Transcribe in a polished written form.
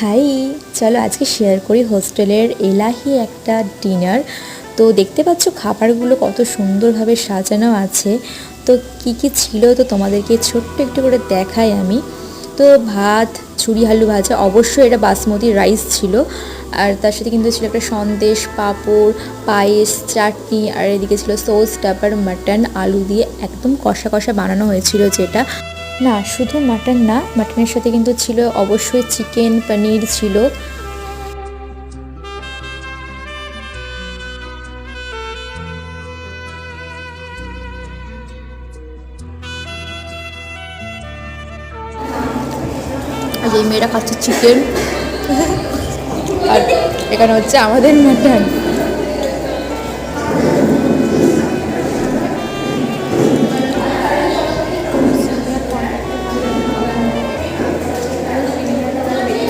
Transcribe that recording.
High, চলো আজকে share করি হোস্টেলের এলাহি একটা ডিনার। তো দেখতে পাচ্ছ খাবারগুলো কত সুন্দরভাবে সাজানো আছে। তো কি কি ছিল তো তোমাদেরকে ছোট্ট একটু করে দেখাই আমি। তো ভাত, ঝুরি আলু ভাজা, অবশ্যই এটা বাসমতি রাইস ছিল। আর তার সাথে কিন্তু ছিল একটা সন্দেশ, পাঁপড়, পায়েস, চাটনি, আর এদিকে ছিল সস ডাবার মাটন আলু দিয়ে একদম কষা কষা বানানো হয়েছিল। যেটা না শুধু মাটন না, মাটনের সাথে কিন্তু ছিল অবশ্যই চিকেন, পনির ছিল। আর এই মেয়েরা খাচ্ছে চিকেন আর এখানে হচ্ছে আমাদের মাটন।